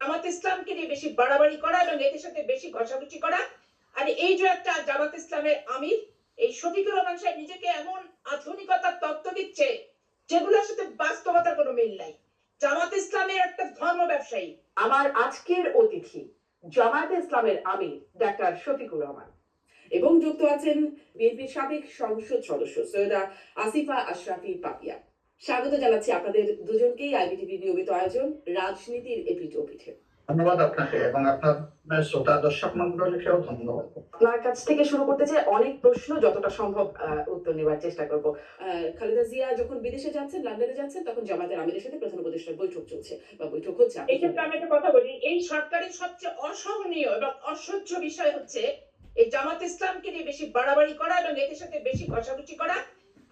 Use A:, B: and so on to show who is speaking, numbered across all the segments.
A: জামাত ইসলামকে নিয়ে বেশি বাড়াবাড়ি করা এবং এদের সাথে বেশি ঘষাঘষি করা। আর এই যে একটা জামাত ইসলামের আমির এই শফিকুর রহমান সাহেব নিজেকে এমন আধুনিকতার তত্ত্ব দিচ্ছে যেগুলোর সাথে বাস্তবতার কোনো মিল নাই। জামাত ইসলামের একটা ধর্ম ব্যবসায়ী।
B: আমার আজকের অতিথি জামায়াত ইসলামের আমির ডাক্তার শফিকুর রহমান এবং যুক্ত আছেন বিএনপির সাবেক সংসদ সদস্য সৈয়দা আসিফা আশরাফি পাপিয়া। স্বাগত জানাচ্ছি আপনাদের দুজনকেই আইবিটিভি নিয়মিত আয়োজন রাজনীতির এপিঠ ওপিঠে।
C: ধন্যবাদ আপনাকে এবং আপনার শ্রোতা দর্শক মন্ডলীকেও ধন্যবাদ।
B: আপনার কাছ থেকে শুরু করতে চাই, অনেক প্রশ্ন যতটা সম্ভব উত্তর নেওয়ার চেষ্টা করব। খালেদা জিয়া যখন বিদেশে যাচ্ছেন, লন্ডনে যাচ্ছেন, তখন জামায়াতের আমিরের সাথে প্রধান উপদেষ্টার বৈঠক চলছে বা বৈঠক হচ্ছে।
A: এক্ষেত্রে আমি একটা কথা বলি, এই সরকারের সবচেয়ে অসহনীয় এবং অসহ্য বিষয় হচ্ছে এই জামাত ইসলামকে নিয়ে বেশি বাড়াবাড়ি করা এবং এদের সাথে বেশি ঘষাঘষি করা।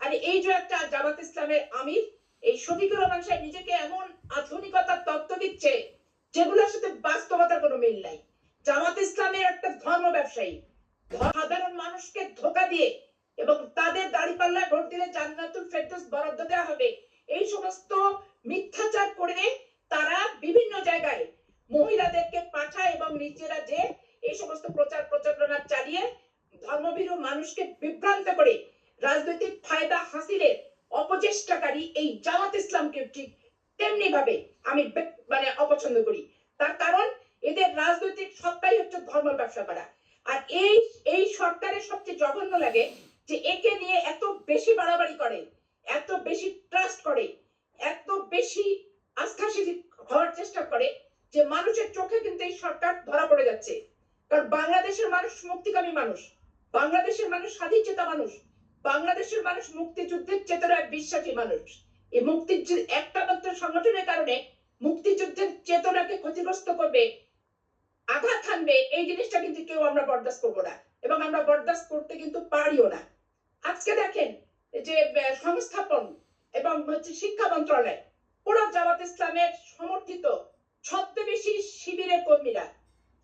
A: আর এই যে একটা জামাত ইসলামের আমির এই শফিকুর রহমান সাহেব নিজেকে এমন আধুনিকতার তত্ত্ব দিচ্ছে যেগুলোর সাথে বাস্তবতার কোনো মিল নাই। জামাত ইসলামের একটা ধর্ম ব্যবসায়ী, সাধারণ মানুষকে ধোঁকা দিয়ে এবং তাদের দাঁড়িপাল্লায় ভোট দিলে জান্নাতুল ফেরদৌস বরাদ্দ দেওয়া হবে, এই সমস্ত মিথ্যাচার করে তারা বিভিন্ন জায়গায় মহিলাদেরকে পাঠায় এবং নিজেরা যে এই সমস্ত প্রচার প্রচারণা চালিয়ে ধর্মভীরু মানুষকে বিভ্রান্ত করে রাজনৈতিক ফায়দা হাসিলের অপচেষ্টাকারী এই জামাত ইসলামকে ঠিক তেমনি ভাবে আমি অপছন্দ করি। তার কারণ এদের রাজনৈতিক সত্তাই হচ্ছে ধর্ম ব্যবসা করা। আর এই সরকারের সবচেয়ে জঘন্য লাগে যে একে নিয়ে এত বেশি বাড়াবাড়ি করে, এত বেশি ট্রাস্ট করে, এত বেশি আস্থাশীল হওয়ার চেষ্টা করে যে মানুষের চোখে কিন্তু এই সরকার ধরা পড়ে যাচ্ছে। কারণ বাংলাদেশের মানুষ মুক্তিকামী মানুষ, বাংলাদেশের মানুষ স্বাধীনচেতা মানুষ, বাংলাদেশের মানুষ মুক্তিযুদ্ধের চেতনায় বিশ্বাসী মানুষ। এই মুক্তিযুদ্ধ একটা মাত্র সংগঠনের কারণে মুক্তিযুদ্ধের চেতনাকে ক্ষতিগ্রস্ত করবে, আঘাত হানবে, এই জিনিসটা কিন্তু কেউ আমরা বরদাস্ত করবো না এবং আমরা বরদাস্ত করতে কিন্তু পারিও না। আজকে দেখেন যে সংস্থাপন এবং শিক্ষা মন্ত্রণালয় পুরো জামাত ইসলামের সমর্থিত ছদ্মবেশী শিবিরের কর্মীরা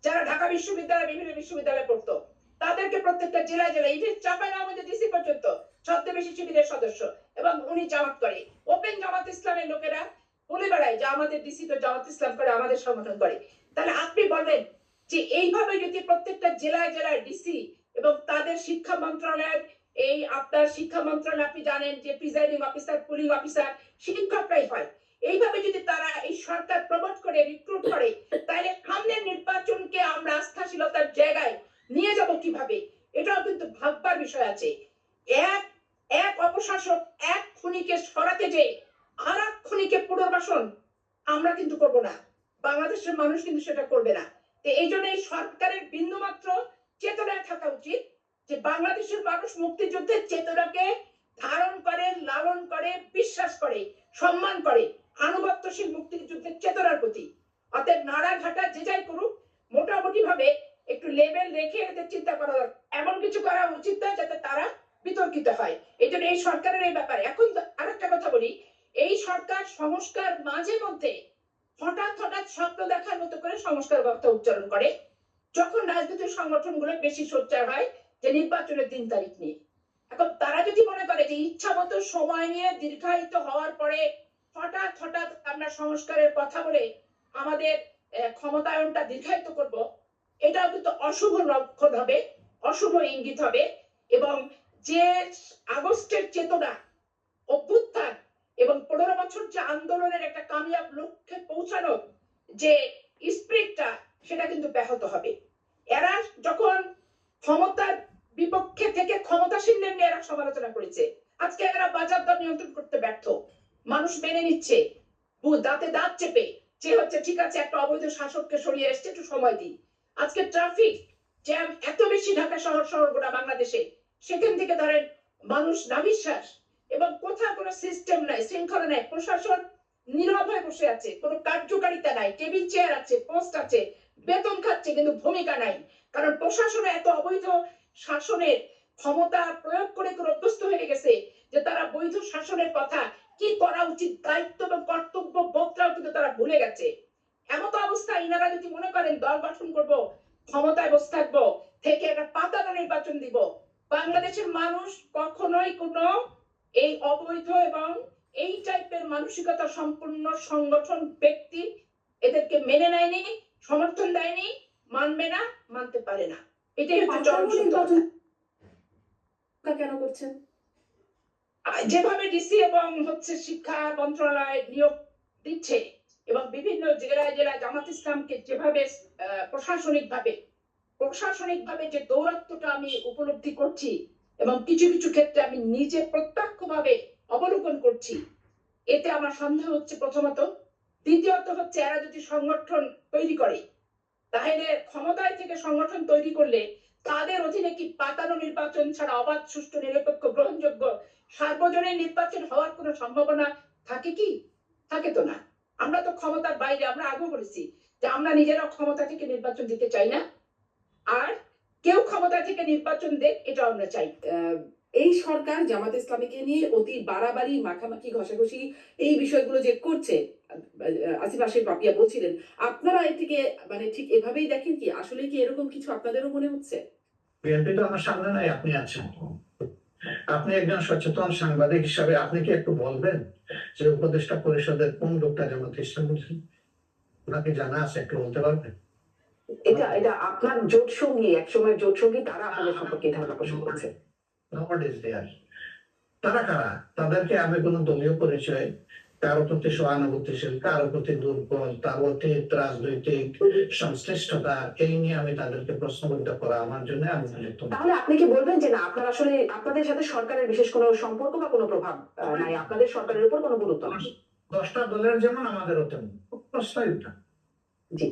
A: যারা ঢাকা বিশ্ববিদ্যালয় বিভিন্ন বিশ্ববিদ্যালয়ে পড়তো তাদেরকে প্রত্যেকটা জেলায় জেলায় ইভেন চাঁপাইনবাবগঞ্জের ডিসি পর্যন্ত ছদ্মবেশী শিবিরের সদস্য এবং উনি জামাত করে। ওপেন জামাত ইসলামের লোকেরা বলে বেড়ায় যে আমাদের ডিসি তো জামাত ইসলাম করে, আমাদের সংগঠন করে। তাহলে আপনি বলবেন যে এইভাবে যদি প্রত্যেকটা জেলায় জেলায় ডিসি এবং তাদের শিক্ষা মন্ত্রণালয়ের এই আপনার শিক্ষা মন্ত্রণালয় আপনি জানেন যে প্রিজাইডিং অফিসার, পুলিং অফিসার শিক্ষকরাই হয়, এইভাবে যদি তারা এই সরকার প্রমোট করে রিক্রুট করে তাহলে সামনের নির্বাচনকে আমরা আস্থাশীলতার জায়গায় নিয়ে যাব কিভাবে, এটাও কিন্তু ভাববার বিষয় আছে। এক অপশাসক এক খুনিকে সরাতে যে আর এক খুনিকে পুনর্বাসন আমরা কিন্তু করব না, বাংলাদেশের মানুষ কিন্তু সেটা করবে না। তো এই জন্য এই সরকারের বিন্দুমাত্র চেতনায় থাকা উচিত যে বাংলাদেশের মানুষ মুক্তিযুদ্ধের চেতনাকে ধারণ করে, লালন করে, বিশ্বাস করে, সম্মান করে, আনুগত্যশীল মুক্তিযুদ্ধের চেতনার প্রতি। অতএব নাড়াঘাটা যে যাই করুক মোটামুটি ভাবে একটু লেভেল রেখে এদের চিন্তা করা দরকার, এমন কিছু করা উচিত নয় যাতে তারা বিতর্কিত হয়। এই জন্য এই সরকারের এই ব্যাপারে এখন আরেকটা কথা বলি, এই সরকার সংস্কার মাঝে মধ্যে হঠাৎ হঠাৎ স্বপ্ন দেখার মতো করে সংস্কার কথা উচ্চারণ করে যখন রাজনৈতিক সংগঠনগুলো বেশি সোচ্চার হয় যে নির্বাচনের 3 তারিখ নিয়ে। এখন তারা যদি মনে করে যে ইচ্ছা মতো সময় নিয়ে দীর্ঘায়িত হওয়ার পরে হঠাৎ হঠাৎ আমরা সংস্কারের কথা বলে আমাদের ক্ষমতায়নটা দীর্ঘায়িত করব, এটাও কিন্তু অশুভ লক্ষণ হবে, অশুভ ইঙ্গিত হবে। এবং যে আগস্টের চেতনা, অভ্যুত্থান এবং 15 বছর যে আন্দোলনের একটা কামিয়াব লক্ষ্যে পৌঁছানো যে স্পিরিটটা, সেটা কিন্তু ব্যাহত হবে। এরা যখন ক্ষমতার বিপক্ষে থেকে ক্ষমতাসীনদের নিয়ে এরা সমালোচনা করেছে, আজকে এরা বাজার দর নিয়ন্ত্রণ করতে ব্যর্থ, মানুষ মেনে নিচ্ছে দাঁতে দাঁত চেপে যে হচ্ছে ঠিক আছে একটা অবৈধ শাসককে সরিয়ে এসছে, একটু সময় দিই। আজকে ট্রাফিক জ্যাম এত বেশি ঢাকা শহর গোটা বাংলাদেশে, সেখান থেকে ধরেন মানুষ নাভিশ্বাস এবং কোথাও কোনো সিস্টেম নাই, শৃঙ্খলা নাই, প্রশাসন নীরব হয়ে বসে আছে, কোনো কার্যকারিতা নাই, টেবিল চেয়ার আছে, পোস্ট আছে, বেতন খাচ্ছে কিন্তু ভূমিকা নাই। কারণ প্রশাসনে এত অবৈধ শাসনের ক্ষমতা প্রয়োগ করে অভ্যস্ত হয়ে গেছে যে তারা বৈধ শাসনের কথা, কি করা উচিত, দায়িত্ব এবং কর্তব্য বোধটাও কিন্তু তারা ভুলে গেছে। এমত অবস্থায় ইনারা যদি মনে করেন দল গঠন করব, ক্ষমতায় বসে থাকবো, থেকে একটা পাতানো নির্বাচন দিব, বাংলাদেশের মানুষ কখনোই কোনো এই অবৈধ এবং এই টাইপের মানসিকতা সম্পূর্ণ সংগঠন ব্যক্তি এদেরকে মেনে নেয়নি, সমর্থন দেয়নি, মানবে না, মানতে পারে না। এটাই হচ্ছে চরম
B: পাতানো
A: সত্য কথা।
B: নির্বাচন কেন করছেন?
A: যেভাবে ডিসি এবং হচ্ছে শিক্ষা মন্ত্রণালয় নিয়োগ দিচ্ছে এবং বিভিন্ন জেলায় জেলায় জামাত ইসলামকে যেভাবে প্রশাসনিকভাবে যে দৌরাত্ম্যটা আমি উপলব্ধি করছি এবং কিছু কিছু ক্ষেত্রে আমি নিজে প্রত্যক্ষভাবে অবলোকন করছি, এতে আমার সন্দেহ হচ্ছে প্রথমত। দ্বিতীয়ত হচ্ছে এরা যদি সংগঠন তৈরি করে, তাহলে ক্ষমতায় থেকে সংগঠন তৈরি করলে তাদের অধীনে কি পাতানো নির্বাচন ছাড়া অবাধ, সুষ্ঠু, নিরপেক্ষ, গ্রহণযোগ্য সার্বজনীন নির্বাচন হওয়ার কোনো সম্ভাবনা থাকে কি? থাকে তো না। আমরা তো ক্ষমতার বাইরে, আমরা আগেও বলেছি যে আমরা নিজেরা ক্ষমতা থেকে নির্বাচন দিতে চাই না, আর কেউ ক্ষমতা থেকে নির্বাচন দেখ এটা আমরা চাই।
B: এই সরকার জামাত ইসলামীকে নিয়ে অতি বাড়াবাড়ি, মাখামাখি, ঘষাঘষি এই বিষয়গুলো যে করছে, আসিফ আশিফ পাপিয়া বলছিলেন, আপনারা এটিকে মানে ঠিক এভাবেই দেখেন কি? আসলে কি এরকম কিছু আপনাদেরও মনে হচ্ছে?
C: বিএনপি তো আমার সামনে নাই, আপনি আছেন। আপনি একজন সচেতন সাংবাদিক হিসাবে আপনি কি একটু বলবেন যে উপদেষ্টা পরিষদের কোন লোকটা জামাত ইসলাম বলছেন? ওনাকে জানা আছে, একটু বলতে পারবেন?
B: এটা আপনার জোট সঙ্গী, একসময় জোট সঙ্গী, তারা আপনাদের সম্পর্কে ধারণা পোষণ করছে।
C: Nobody is there. তারা কারা? তাদেরকে আমি কোনো দলীয় পরিচয়, কারো প্রতি সহানুভূতিশীল, কারো প্রতি দুর্বল, তার অতীত রাজনৈতিক সংশ্লিষ্টতা, এই নিয়ে আমি তাদেরকে প্রশ্নবিদ্ধ করা আমার জন্য আমি উপযুক্ত না।
B: তাহলে আপনি কি বলবেন যে না, আপনার আসলে আপনাদের সাথে সরকারের বিশেষ কোনো সম্পর্ক বা কোনো প্রভাব নাই, আপনাদের সরকারের উপর কোনো গুরুত্ব নেই?
C: 10টা দলের যেমন আমাদেরও তেমন, প্রশ্নই ওঠা।
B: জি।